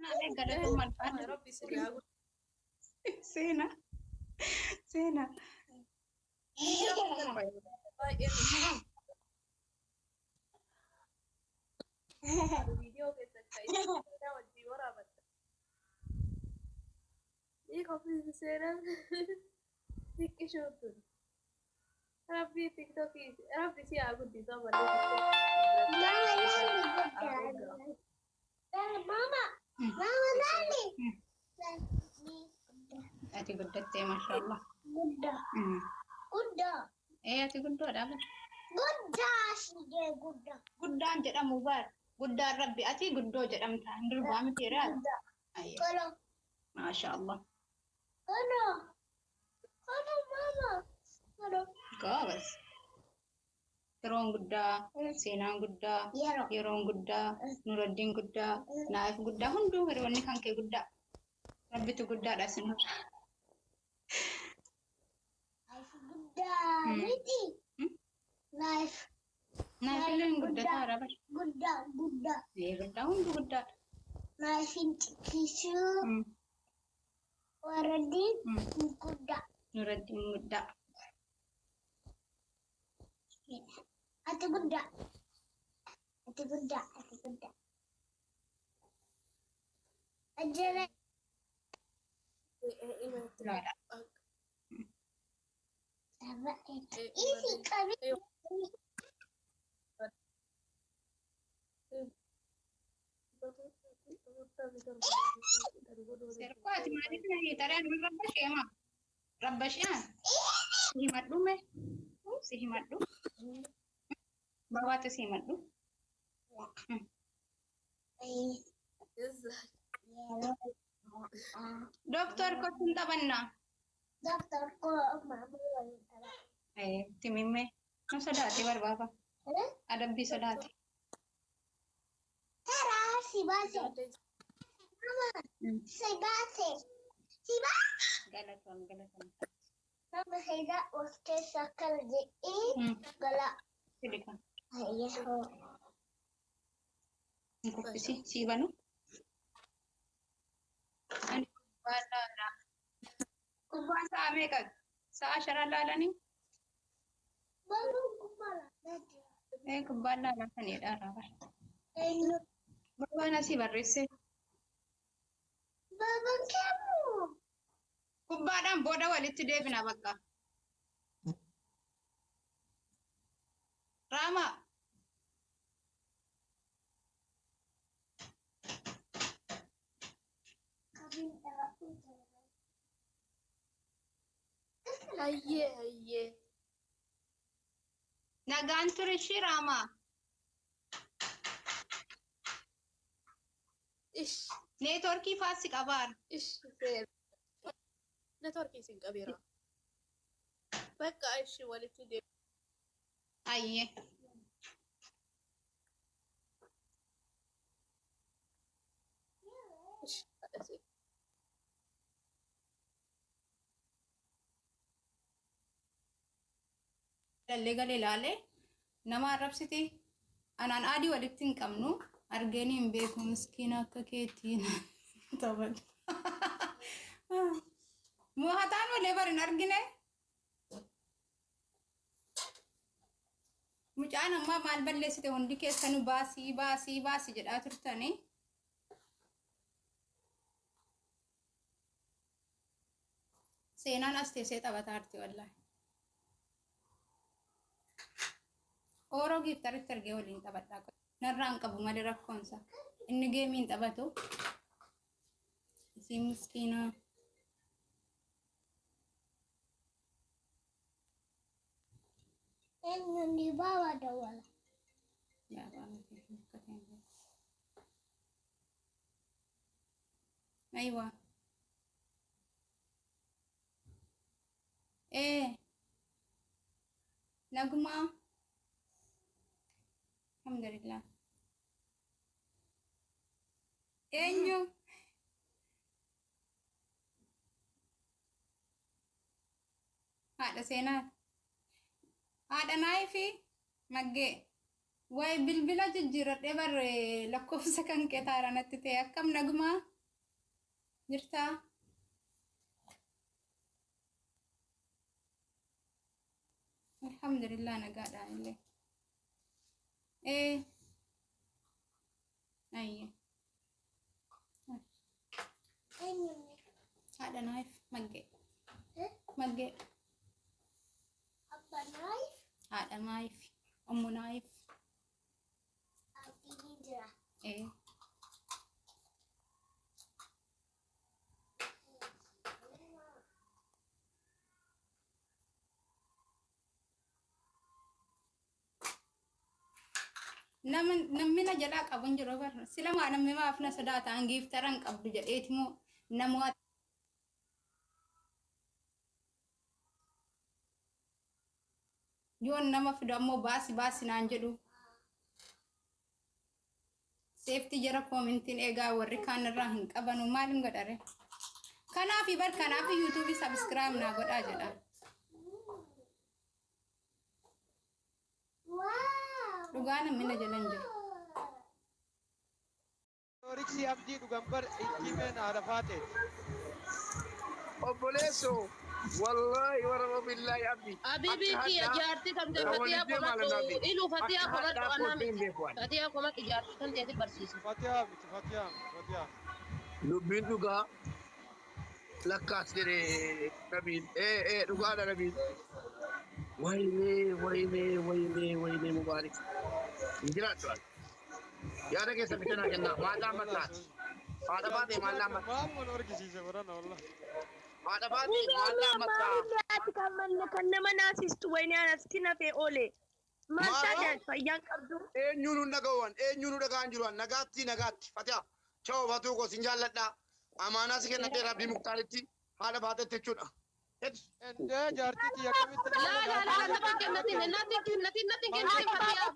عليك قالتهم الفن. يا ربي سيدي سينا سينا. فيديو كده ودي ورا بس ايه خفيف سيرة تك شوتون ربي تيك توكي ربي سي اقول دي طبعا ماما ماما ناني أتي قدرت ما شاء الله. قدة قدة إيه أتي قدرت أبدا. قدة شيء قدة قدان جدا مبار. قدان ربي أتي قدو جدا متعندر بام تيران. أيه كلو ما شاء الله. كلو كلو ماما كلو كابس. ترون قدا سينان قدا يرون قدا نور الدين قدا نايف قدا هندو هروني كان كي قدا ربي تو قدا راسنور. نايف قدة نيتي نايف نايف اللي قدا تارا بس. قدة قدة إيه قدا هندو قدا. نايف كيسو وردين قدة نور الدين قدا. أتي قدة أتي قدة أتي قدة أجل لا لا. إيسي كبير سيرقات ما دينا هي ترى من ربش يا ما ربش يا هي مدو مه سي مدو بابا سي مدو دكتور كنت بنا دكتور كو ماما eh timimme no sadati war baba ada bi sadati ترى سيباسي ماما سيباسي سيبا galaton ماما هيدا وقت سكر دي إيه قلا sidika هيا هو ko si banu ani bana na kubba sa me ka sa shara lalani baru kepala nanti kubba na kan ida rawa ini baba na si barrese baba kamu kubba dan boda walitti debina bakka rama kami aku هيه nagaan ture shi rama ايش networki fasi qabar ايش سير نتوركي سين كبيرة بقى ايش ولتدي ayye ايش dalle gale laale nama arrabsiti anaan adii walitti hin qabnu argeeni hin beeku miskiina akka keetiin taphatu moohataan malee barin argine mucaan ammaa maal balleessite hundi keessanu baasii jedhaa turtanii seenaan as teessee taphataarti wallaahi. Oro giftaritti argee waliin taphadhaa narraan qabu malee rakkoonsa inni geemiin taphatu isii miskiinaa yang di bawah ada wala yaa baamte kateenye aywa naguma alhamdulillah enyu haadha seenaa haadha naayifi maggee way bilbila jijjiiradhee barre lakkoofsa kan kee taaranatti ta'e akkam nagumaa jirtaa? Alhamdulillah nagaadhaan illee. Ayye. Haadha naaf maggee. Maggee. Apa knife? Haadha naaf. Ommu naaf. Abi Hijra. Namni na jalaa qabu hin jiru barra. Silamaa namni maaf na sodaata hangiif taran qabdu jedheeti moo namoota yoon nama fidu ammoo baasi naan jedhu. Seefti jara koomintiin eegaa warri kaan irraa hin qabanu maalin godhare. Kanaafi bar kanaafi yuutuubii sabskiraayib naa godhaa jedha. Wow. Dhugaa namni na jala hin jiru. Oriksi abdii dhugambar ittimeen haadha faate. Obboleesso wallahi warra billahi abdi. Habibi kiyya jaartii tamte fatiyaa komatu ilu fatiyaa komatu anami. Fatiyaa komatu jaartii tamte ati barsiisa. Fatiyaa miti fatiyaa. Dubbiin dhugaa lakkaas jedhee nabiin dhugaadha nabiin. Wayne mubaarik. Injiraatu laata. Yaada keessa bitanaa kennaa maadaa mallaati. Haadha baatee maallaa mataa. Maamuun argisiise warana wallah. Haadha baatee maallaa mataa. Kan nama naasistu wayne anasti nafee oole. Maaltaa jaal fayyaan qabdu. Eenyuun nu dhaga'an jiruan nagaatti fatiyaa. Choo batuu koo sin jaalladhaa. Amaanaa si kennadhee rabbii muktaaritti haadha baatetti jechuudha. Endee jaartitti akkamitti La natin kennatin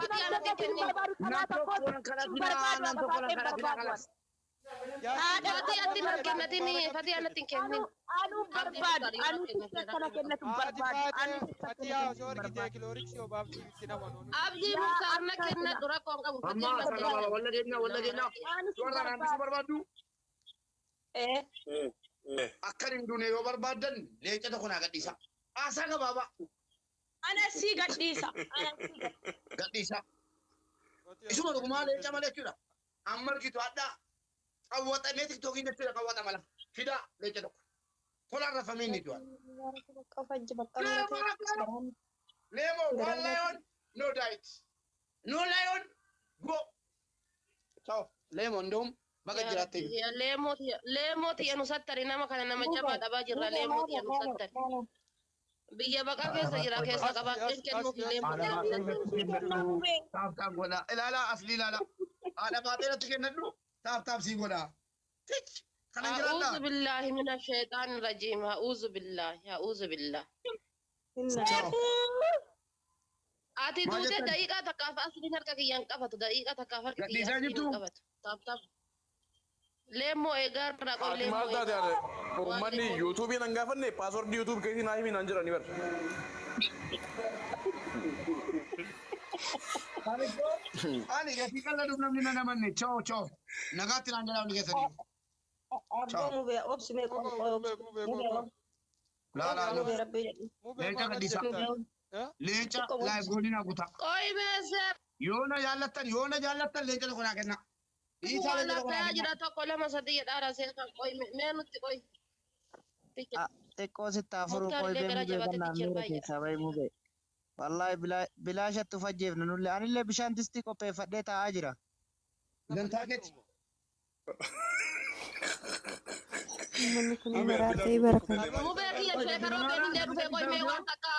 fatiyaa natin kennin. Nan tokkoon kalas. Haadha ati nan kennatin fatiyaa natin kennin. Anu barbaadu. Anu kana kennatu barbaadu. fatiyaa osoo argitee kilooriksi obaaftuu itti namanuu. Abdii muktaar na kenna dura koon qabu Amma fatiyaa natin kennin. walla deemna. Warra naambisuu barbaaddu. Akkan hin duune yoo barbaaddan leenca tokko naa gadhiisa. Haasaa gabaabaa Ana si gadhiisa. gadhiisa. Isuma dhugumaa leenca malee jechuudha. Amma argitu addaa qawwaxamee tiktookiin jechuudha qawwaxa mala. Fidaa leenca tokko. Tolaan rafamee inni du'a. Nemo, one lion, no diet. No lion, go. Ciao. Lemon dom. Baga jiraate. Leemooti anu sattari nama kana nama jabaa dhabaa jirra leemooti anu sattari. Biyya baqaa keessa jira keessa qabaatteen kennuufi leemooti. Taap godha. Ilaala asli ilaala. Haadha baatee natti kennadhu. Taap sii godha. Kana أعوذ jiraadha. بالله من الشيطان الرجيم أعوذ بالله Ati Maal duute jettan? daqiiqaa takkaaf asliin harka kiyyaan qabatu daqiiqaa takkaaf harka Gadhiisaa kiyyaan jirtu? qabatu. Taap. Leemmoo eegaa irraa qabu Ati leemmoo maal taate ade uummanni yuutuubiin an gaafanne paaswordii yuutuub keessi naa himin an jedhani bar. Ani gatii qalla namni na namanne. Ciao. Nagaatti naan jedhaa hundi keessanii. Laala. Leenca gadhiisa. Leenca laayif godina guuta. Qoy meeser Yoona jaallattan leenca tokko naa kenna. Dhiisaa leenca tokko naa laafaa kenna. jira tokko lama sadii jedhaadha seetan qoy mee nutti qoy. xiqqoo sitti afuruu Muktaar illee qoyibee gara mubee jabaatti bannaan jira miira baay'ee. keessaa bahee mubee. Wallaahi bilaashatti ufajjeefna nullee anillee bishaan distii qopheeffadhee taa'aa jira. Gantaa keetti. Mubee kiyya sheekaroo beerillee dhufee qoy mee waan takka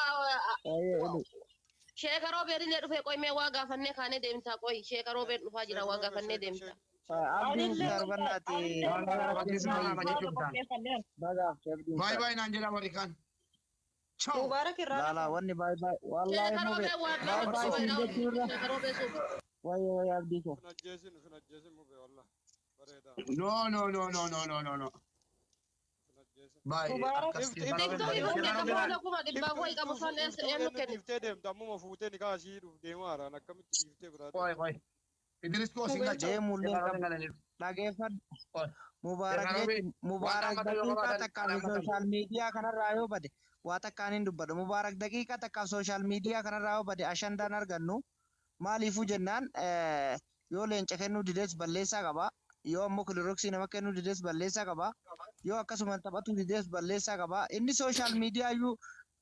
sheekaroo beerillee dhufee qoy mee waa gaafannee kaanee deemtaa qoy sheekaroo been dhufaa jira waa gaafannee deemtaa. Abdii muktaar bannaati. Baay'ee naan jedhaa warri kaan. Ciao. Laalaa wanni baay'ee wallaahi Sheekaroo mubee been waan baay'ee siin jechuurra sheekaroo bee suufi. wayyee abdii koo. Sun ajjeesin mubee wallah. Bareedaa. No. Baay'ee akkas TikTokii hundee qabu kuma dhibbaa qoy qabu san eenyu kenni. Dhiiftee deemta ammuma fuutee ni kaasii dhuuf deemaa haaraan akkamitti dhiiftee biraate. Qoy. Idris koo sin galcha. Deemuullee dhageeffadhu. Mubaarak daqiiqaa takkaaf sooshaal miidiyaa kanarraa yoo bade waa takkaan hin dubbadhu. Mubaarak daqiiqaa takkaaf sooshaal miidiyaa kanarraa yoo bade ashandaan argannu maaliifuu jennaan yoo leenca kennuu dides balleessaa qaba. Yoo ammoo kiloroksii nama kennuu dides balleessaa qaba. Yoo akkasuma taphatu dides balleessaa qaba. Inni sooshaal miidiyaa iyyuu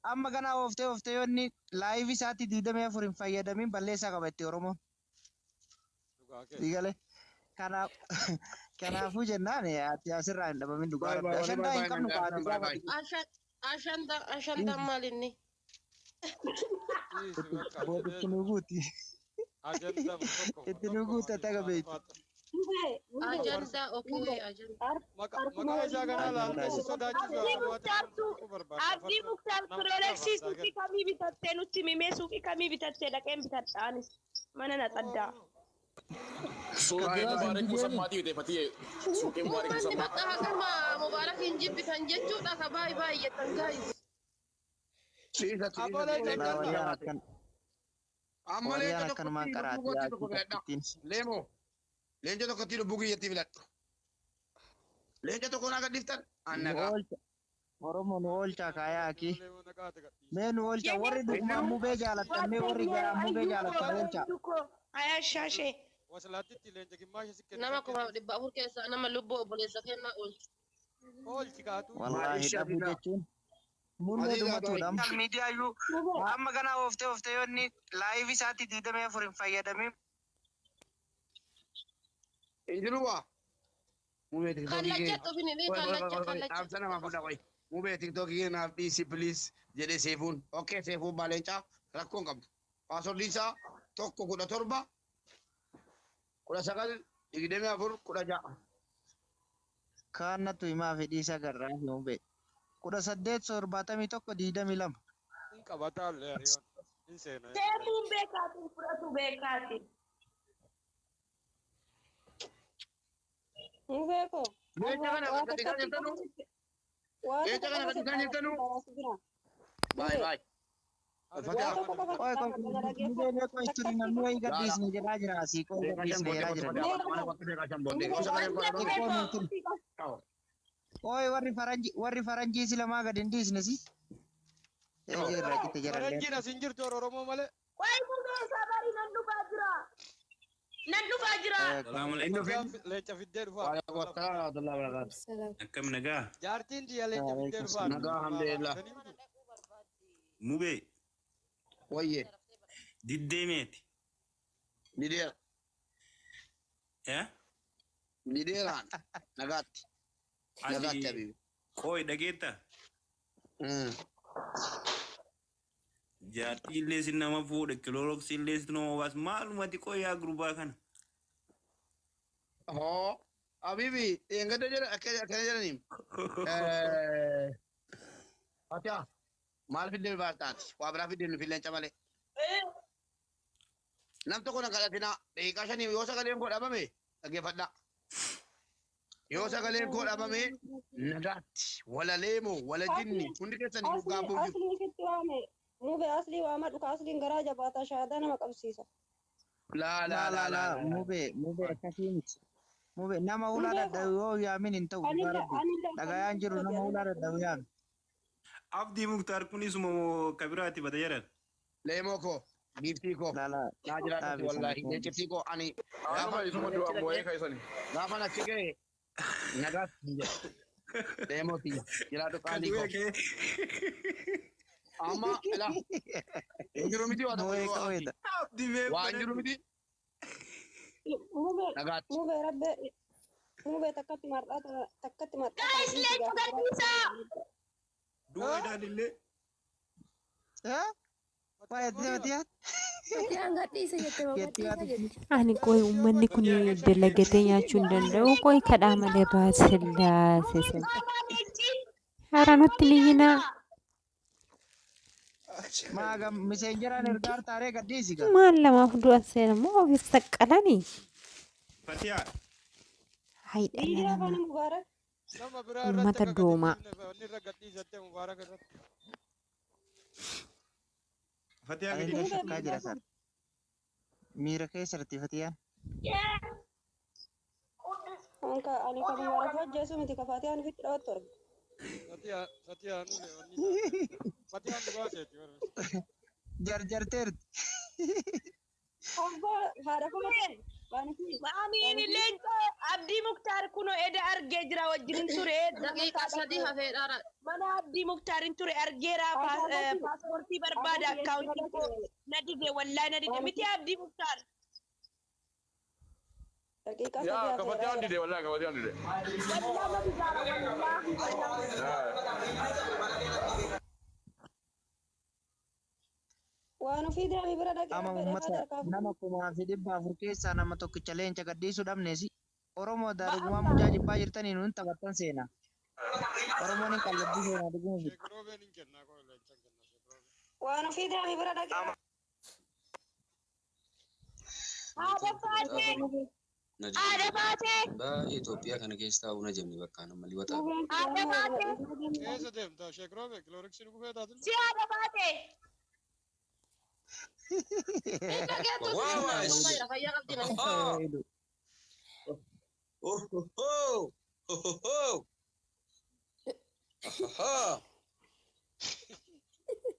amma ganaa ooftee yoo inni laayivii isaatti 24 hin fayyadamin balleessaa qaba itti Oromoon. Digalee. Kanaafuu jennaan ati asirraa hin dhabamin dhugaa rabbi. Ashandaa hin qabnu baatu gaafa. Ashandaan maal inni? Itti nu guuti. Itti nu guuta taga beektu. Ajandaa okee ajandaa. Maqaa isaa kanaa laaltee sodaachisu Abdii Muktaar Piroolexii suuqii kamii bitattee nutti himee suuqii kamii bitattee dhaqeen bitadhaanis mana na xaddaa. Suuqii Mubaarak Musammaatii ta'e fatii suuqii Mubaarak Wanti Musammaa. bakka hagama Mubaarak hin jibbitan jechuudha ka baay'eetan gaayis. Wariyaan akkanumaan qaraati Leemo. Leenca tokkotti lubbuu kiyyatti filadhu. Leenca tokkoon akka dhiftan annagaa. Oromoon oolchaa kaayaa aki. Mee nu oolcha warri dhugumaan mubee jaalattan mee warri garaan mubee jaalattan oolcha. Ayaa shaashee. Wasalaatitti leenca gimmaasha si kenna. Nama 400 keessaa nama lubbuu obboleessa kennaa oolchu. Oolchi kaatu. Wallaahi dhabuu jechuun. Mullee dhumatuudha. Miidiyaa iyyuu amma ganaa ooftee yoo inni laayivii isaatti 24 hin fayyadamin. Injiruwa. Mubee Kallacha tiktokii. dhufini kallacha. Dhaabsa nama fudha wayi. Mubee tiktokii naaf dhiisi please jedhee seefuun. Okkee seefuun baaleencaa rakkoon qabdu. Paaswordiin isaa 117 19 24 16. Kaannatu himaa fedhii isa garraa hin hubee. 1871 22. Hin qabataa illee hariyoon. Hin seena. Seefuun beekaatiin fudhatu beekaatiin. Mubeeko. Leenca kana gadi kan jirtanu. Leenca kana gadi kan jirtanu. Baay baay. Oye kon mubee beekoo isturii namni wayii gadhiisni jedhaa jira asii koo gadhiisni jedhaa jira. Oye warri faranjii silamaa gadi hin dhiisne si. Jirra qitte jira. Faranjiin as hin jirtu Oromoo malee. Wayi mubee sabarii nan dhufaa jira. Nan dhufaa jira. Leenca fiddee dhufaa. Akkam nagaa. Jaartiin diya leenca fiddee dhufaa. Nagaa alhamdulillah. Mubee Wayye. diddeemeeti. Nideera. Ya? Nideeraan. Nagaatti. Nagaatti abibi. Qooyi dhageetta. Jaartii illee si nama fuudhe kiloroksii illee si nama baas maalumati qooyaa gurbaa kana. Hoo. Abibi eengada jira akkana jedhaniin. Atiyaa. Maal fiddee baataati? Waa biraa fiddee nu fileenca malee. Nam tokko na kadhatina daqiiqaa 5 yoo sagaleen koo dhabame dhaggeeffadhaa. Yoo sagaleen koo dhabame nagaatti wala leemoo wala jinni hundi keessanii dhugaa bu'u. Asliin sitti waame. Mubee aslii waama dhuka asliin garaa jabaata shaadaa nama qabsiisa. La. Mubee akkasii miti. Mubee nama ulaa dadhabu yoo yaamin hin ta'u dhugaa rabbi. Dhagayaan jiru nama ulaa dadhabu yaami. Abdii Muktaar kunis moo kabiraati bata jedhan. Leemoo koo giiftii koo naa jiraatu wallaahi leenciftii koo ani gaafa natti ga'e nagaatti jedhe. Leemoo tiyya jiraatu qaalii koo. Amma ila injiru miti waa tokko waa injiru miti. Nagaatti. Mubee rabbee. Mubee takkatti marxaa takkatti marxaa. Guys, let's get this up. Dua idaalillee. Ani qoy uummanni kun dalagatee nyaachuu hin danda'u. Qoy kadhaa malee baasillaase. Haaraa nutti liyyinaa. Maal lamaaf du'a seena moo ofiis saqqalanii? Fatiyaa. Haidha nama. Nama biraa Uummata doomaa. irra gadhiisattee Mubaarak irratti. Fatiyaa Ayin gadi. shakkaa jira sar. Miira keessatti fatiyaan. Anka ani ka mubarak wajja sumiti ka Fatihan fit dawtor. Fatiha nule onni. Fatiha ndugaate ti warra. jarjarteer Abba hada ko Maamiin leenco Abdii Muktaar kuno eda argee jira wajjin ture. daqiiqa sadii hafeedhaara. Mana Abdii Muktaarin ture argeera paaspoortii barbaada akkaawuntii koo na dige wallaahi na dige miti Abdii Muktaar. yaa kabati aan dide wallahi kabati aan dide Waan ofii deemee bira ama ummata nama kumaa fi dhibba afur keessaa nama tokkicha leenca gadhiisuu dhabneesi Oromoo daarugumaa mujaa jibbaa jirtanii nuun taphattan seenaa. Oromoon hin qalladdu seenaa dhuguma fi. Sheekroobeen hin kennaa koo leencan kenna sheekroobeen. waan ofii deemee bira dhaqee. Haadha baatee. Haadha baatee. Itoophiyaa kana keessaa una jemni bakka nama liwata. Haadha baatee. Keessa deemtaa sheekroobeen kilooriksii dhuguu feetaatin. Si haadha baatee. Fayyaa qabdi nama.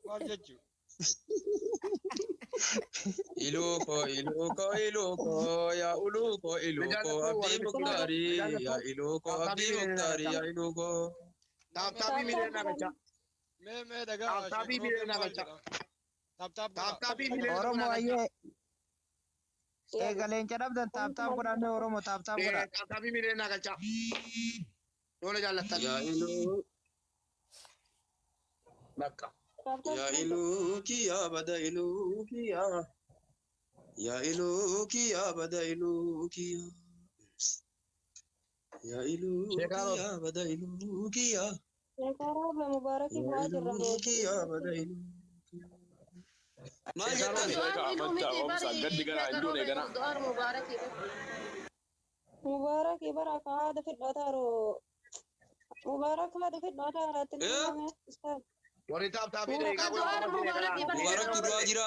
Maal jechuun? Iluko, ya uluko, abdi muktari, ya iluko, abdi muktari, ya iluko. Taaptaabii miidhagina gacha. Mee dhagaa. Taaptaabii miidhagina gacha. Taaptaabii miidhagina Oromoo ayyee eega leenca dhabdan taaptaaf godhannee Oromoo taaptaaf godha. Taaptaabii miidhagina gacha. Yoona jaallattan. Ya ilu, Bakka. ya iluki, ya bada iluki, ya iluki, ya bada iluki, ya iluki, ya bada iluki, ya Sheekara Mubarak iluki, ya bada iluki. Maal jettan? Mubarak baraka hada fit dotaro. Mubarak hada fit dotaro tilmaame ustaad. Warri taaptaabii Mubarak tu dua jira.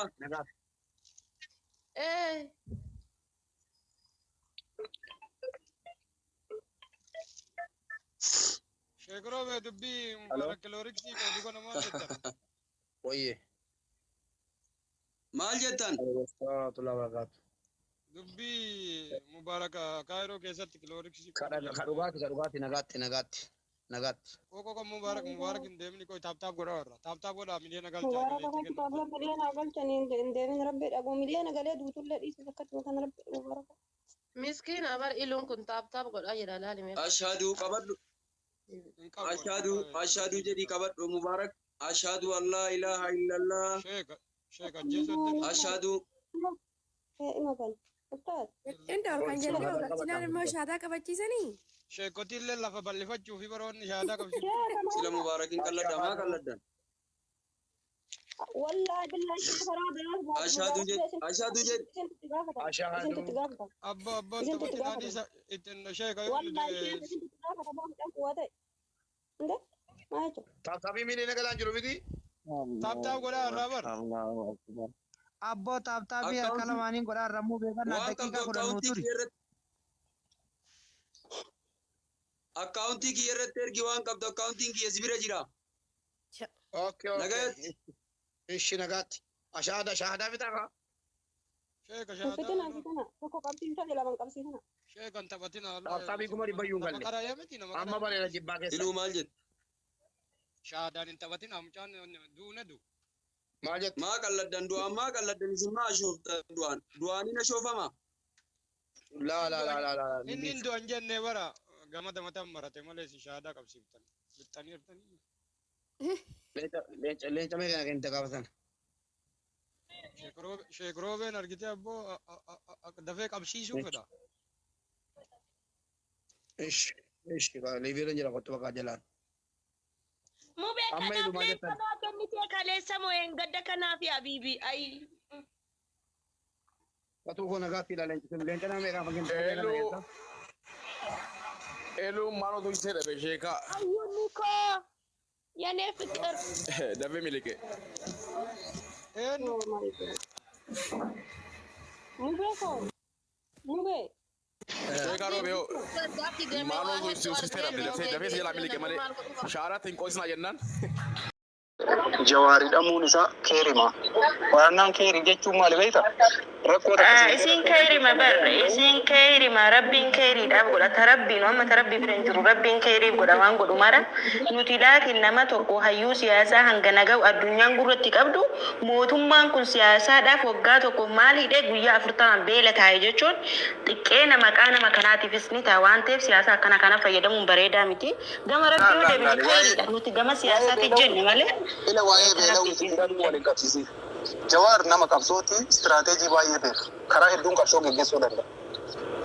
Sheekroobee dubbii mubarak kilooriksii koo dhuga namaa jettan. Wayye. Maal jettan? Dubbii mubaraka kaayiroo keessatti kilooriksii. Kadhugaati nagaatti. Koko kan mubarak hin deemni koo taaptaaf godhaa warra. Taaptaaf godhaa miliyoona Mubarak galchaa. kan kitaaba miliyoona galchanii hin deemin rabbi dhagu miliyoona galee duutullee dhiisuu akkatuma kan rabbi mubarak. Miskiina bar iluun kun taaptaap godhaa jira laalime. Ashhadu qabadhu. Ashhadu jedhi qabadhu Mubarak. Ashhadu an la ilaha illallah. Sheek ajjeesuu Ashhadu. Ima kan. Ustaad. Inta ol kan jedhu cinaan immoo shaataa qabachiisanii. sheekotillee lafa bal'ifachuu fi baroonni shaadaa qabsiisu. Sila Mubarakin qalladha maa qalladdan? Wallahi billahi karaa Ashhadu jedhi. Abba abbaan taphatinaanii ittiin sheeka yoo Taaptaabii miidhagina galaan jiru miti. taaptaaf godhaa irraa bar. Abboo taaptaabii harka lamaaniin godhaa rammuu beekannaa daqiiqaa kudhannuu turi. Akkaawuntii kiyya irratti ergi waan qabdu akkaawuntiin kiyya si bira jira. Okay. Ishi nagaatti. Shahaadaa bitaa Sheeka Fitina tokko qabsiisa jedhaman qabsiisana. sheekan taphatina. Taaptaabii kuma dhibbayyuu hin galle. Karaa miti nama. Amma bareeda jibbaa keessa. Iluu maal jettu? Shaadaan hin taphatina mucaan duuna du. Maal jettu? Maa qalladdan du'aan maa qalladdan isin maa ashooftan du'aan? Du'aaniin ashoofama? Laa. Inni du'an jennee bara gama damatan marate malee si shaadaa qabsiiftan. Bittanii hirtanii. Leenca mee kana kennite gaafatan. Sheekroobeen argitee abboo dafee qabsiisuu fedha. Ishi liibiirra jira kottu bakka jalaan. Mubee kanaaf leencanaa kennitee kaleessa moo hin gadda kanaaf yaa biibii ayi. Katu ko nagaatti ila leenca nama meeqaa fakkeenyaa. Elu mano tu ise dabe sheka. Ayyuuni koo yanee fikir. Dabe milike. Mubee koo mubee Karo beo. Malu sister abdi dafee jala milike male. Sharat in qoisna jennan. Jawaari dhamuun isaa keerima. Waannaan keerii jechuun maali beektaa? Rakkoota isin keerima barre isin keerima rabbiin keeriidhaaf godhata rabbiin amma rabbii bira hin jiru rabbiin keeriif godha waan godhu mara nuti laakiin nama tokko hayyuu siyaasaa hanga naga'u addunyaan gurratti qabdu mootummaan kun siyaasaadhaaf waggaa tokko maal hidhee guyyaa 40 beela taa'e jechuun xiqqeena maqaa nama kanaatiifis ni ta'a waan ta'eef siyaasa akkana kana fayyadamuun bareedaa miti gama rabbii yoo deebine keeriidha nuti gama siyaasaatti jenne malee. Ila waa'ee beela'uu waliin qabsiisi. Jawaar nama qabsooti istirateejii baay'ee beeka. Karaa hedduun qabsoo gaggeessuu danda'a.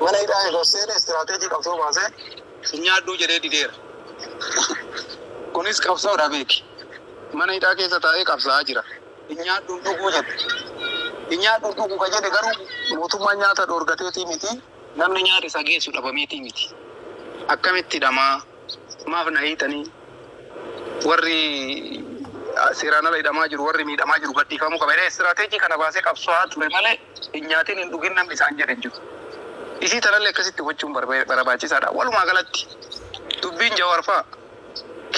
Mana hidhaa yeroo seene istirateejii qabsoo baasee hin nyaadhuu jedhee dideera. Kunis qabsoodha beeki. Mana hidhaa keessa taa'ee qabsaa'aa jira. Hin nyaadhuun dhuguu jedhe. Hin nyaadhuun dhuguu ka jedhe garuu mootummaan nyaata dhoorgateetii miti. Namni nyaata isa geessu dhabameetii miti. Akkamitti dhamaa maaf na hiitanii warri seeraan ala hidhamaa jiru warri miidhamaa jiru gadhiifamuu qaba. Istirateejii kana baasee qabsoo ture malee hin nyaatiin hin dhugin namni isaan jedhan jiru. Isii tanallee akkasitti gochuun barbaachisaadha. Walumaa galatti dubbiin Jawaar fa'a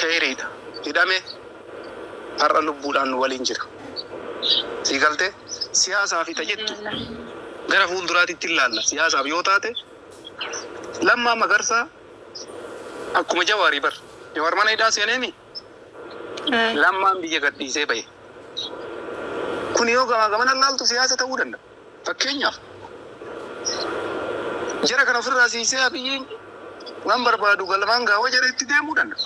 keeriidha. Hidhame har'a lubbuudhaan waliin jira. Sii galtee siyaasaaf ita jettu gara fuulduraatitti ilaalla. Siyaasaaf yoo taate Lammaa Magarsaa akkuma Jawaarii bar. Jawaar mana hidhaa seeneemi. Lammaan biyya gadhiisee bahe. Kun yoo gamana laaltu siyaasa ta'uu danda'a. Fakkeenyaaf jara kana ofirraa siisee Abiyyiin waan barbaadu galmaan gaawwa jara itti deemuu danda'a.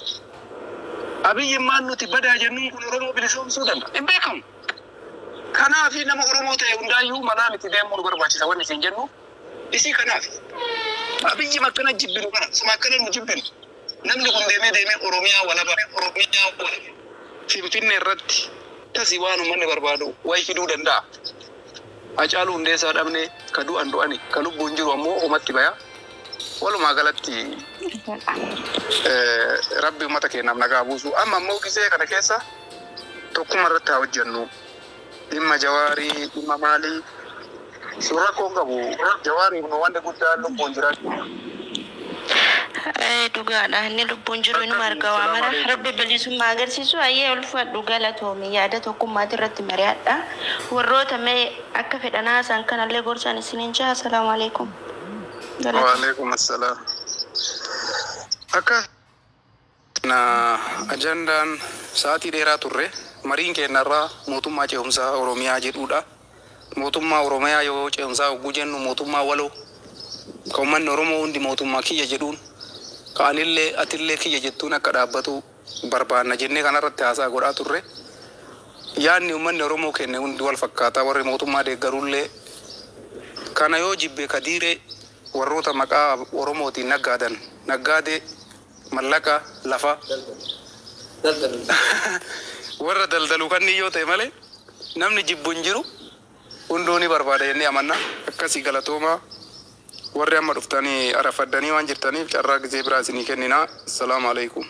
Abiyyiin maan nuti badaa jennuun kun Oromoo bilisoomsuu danda'a. Hin beekamu. Kanaaf nama Oromoo ta'e hundaayyuu manaan itti deemuu barbaachisa wanni isin jennu. Isii kanaaf Abiyyiin akkana jibbinu kana suma akkana nu jibbinu. Namni kun deemee Oromiyaa walaba Finfinnee irratti tasii waan uummanni barbaadu wayi fiduu danda'a. Hacaaluu Hundeessaa dhabnee ka du'an du'ani ka lubbuun jiru ammoo uumatti baya. Walumaa galatti rabbi uummata keenyaaf nagaa buusu. Amma ammoo gisee kana keessa tokkuma irratti haa hojjennu. Dhimma Jawaarii dhimma maalii suuraa koon qabu Jawaariif nu wanta guddaa lubbuun jiraatu. Dhugaadha inni lubbuun jiru inni marga waa mara rabbi bilisummaa agarsiisu ayyee ulfaadhu galatoome yaada tokkummaati irratti mari'adha warroota mee akka fedhanaa san kanallee gorsaan isiniin jaa assalaamu alaikum. Wa alaikum assalaam. Akka na ajandaan sa'aatii dheeraa turre mariin keenyarraa mootummaa ce'umsaa Oromiyaa jedhudha. Mootummaa Oromiyaa yoo ce'umsaa hogguu jennu mootummaa waloo ka uummanni Oromoo hundi mootummaa kiyya jedhuun kaanillee atillee kiyya jettuun akka dhaabbatu barbaanna jennee kanarratti haasaa godhaa turre. Yaanni uummanni Oromoo kenne hundi wal fakkaataa warri mootummaa deeggarullee kana yoo jibbe kadiire warroota maqaa Oromootiin naggaadan naggaade mallaqa lafa warra daldalu kanni yoo ta'e malee namni jibbuun jiru hundooni barbaada jennee amanna. Akkasii galatoomaa warri amma dhuftanii arafaddanii waan jirtaniif carraa gisee biraa isinii kennina. Assalaamu alaikum.